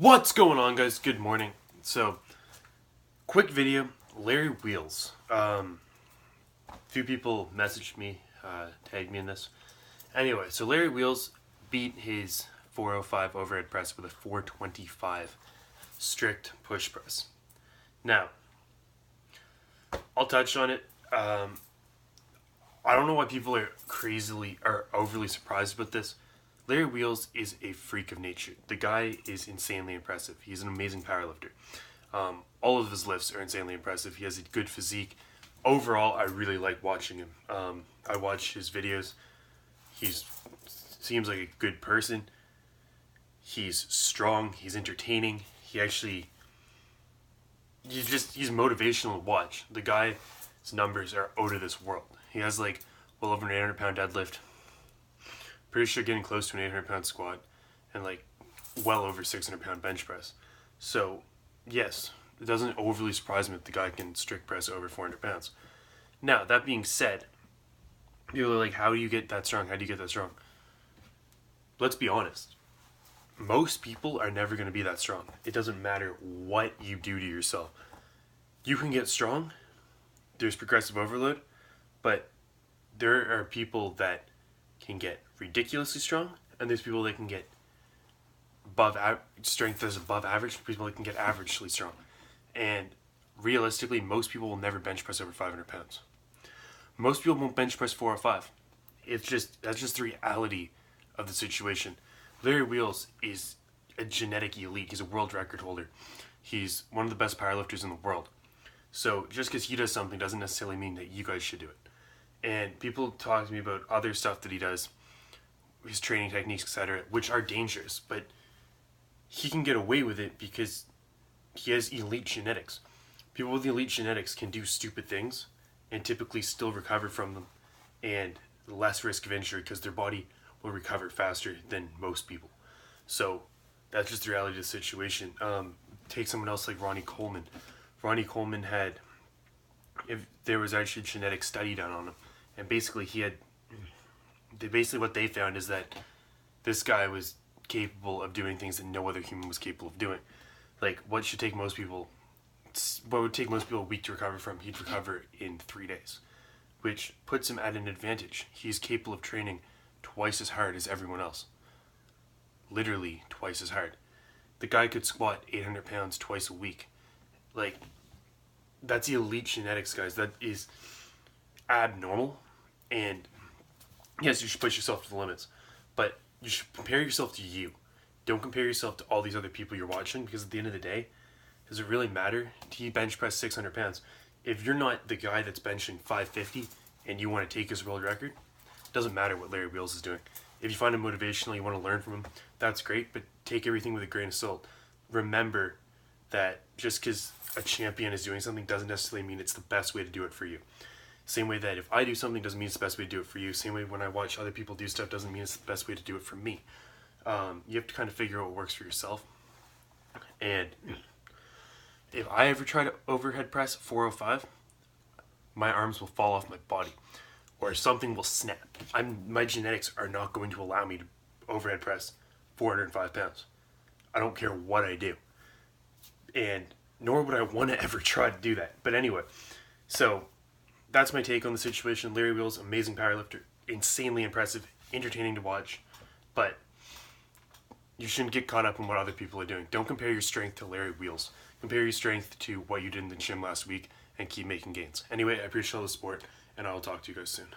What's going on, guys? Good morning. So, quick video, Larry Wheels. Few people messaged me, tagged me in this. Anyway, so Larry Wheels beat his 405 overhead press with a 425 strict push press. Now, I'll touch on it. I don't know why people are overly surprised about this. Larry Wheels is a freak of nature. The guy is insanely impressive. He's an amazing powerlifter. All of his lifts are insanely impressive. He has a good physique. Overall, I really like watching him. I watch his videos. He seems like a good person. He's strong. He's entertaining. He's motivational to watch. The guy's numbers are out of this world. He has well over an 800 pound deadlift. Pretty sure getting close to an 800 pound squat and well over 600 pound bench press. So yes, it doesn't overly surprise me that the guy can strict press over 400 pounds. Now, that being said, people are like, how do you get that strong? How do you get that strong? Let's be honest. Most people are never going to be that strong. It doesn't matter what you do to yourself. You can get strong. There's progressive overload, but there are people that can get ridiculously strong, and there's people that can get strength that's above average, people that can get averagely strong. And realistically, most people will never bench press over 500 pounds. Most people won't bench press 405. That's just the reality of the situation. Larry Wheels is a genetic elite. He's a world record holder. He's one of the best powerlifters in the world. So just because he does something doesn't necessarily mean that you guys should do it. And people talk to me about other stuff that he does, his training techniques, etc., which are dangerous, but he can get away with it because he has elite genetics. People with elite genetics can do stupid things and typically still recover from them and less risk of injury because their body will recover faster than most people. So that's just the reality of the situation. Take someone else like Ronnie Coleman. Ronnie Coleman there was actually a genetic study done on him. And basically what they found is that this guy was capable of doing things that no other human was capable of doing. What would take most people a week to recover from, he'd recover in 3 days, which puts him at an advantage. He's capable of training twice as hard as everyone else. Literally twice as hard. The guy could squat 800 pounds twice a week. That's the elite genetics, guys. That is abnormal. And yes, you should push yourself to the limits, but you should compare yourself to you. Don't compare yourself to all these other people you're watching, because at the end of the day, does it really matter? Do you bench press 600 pounds? If you're not the guy that's benching 550 and you want to take his world record, it doesn't matter what Larry Wheels is doing. If you find him motivational, you want to learn from him, that's great, but take everything with a grain of salt. Remember that just because a champion is doing something doesn't necessarily mean it's the best way to do it for you. Same way that if I do something doesn't mean it's the best way to do it for you. Same way when I watch other people do stuff doesn't mean it's the best way to do it for me. You have to kind of figure out what works for yourself. And if I ever try to overhead press 405, my arms will fall off my body, or something will snap. My genetics are not going to allow me to overhead press 405 pounds. I don't care what I do. And nor would I want to ever try to do that. But anyway, so that's my take on the situation. Larry Wheels, amazing powerlifter, insanely impressive, entertaining to watch, but you shouldn't get caught up in what other people are doing. Don't compare your strength to Larry Wheels. Compare your strength to what you did in the gym last week and keep making gains. Anyway, I appreciate all the support, and I will talk to you guys soon.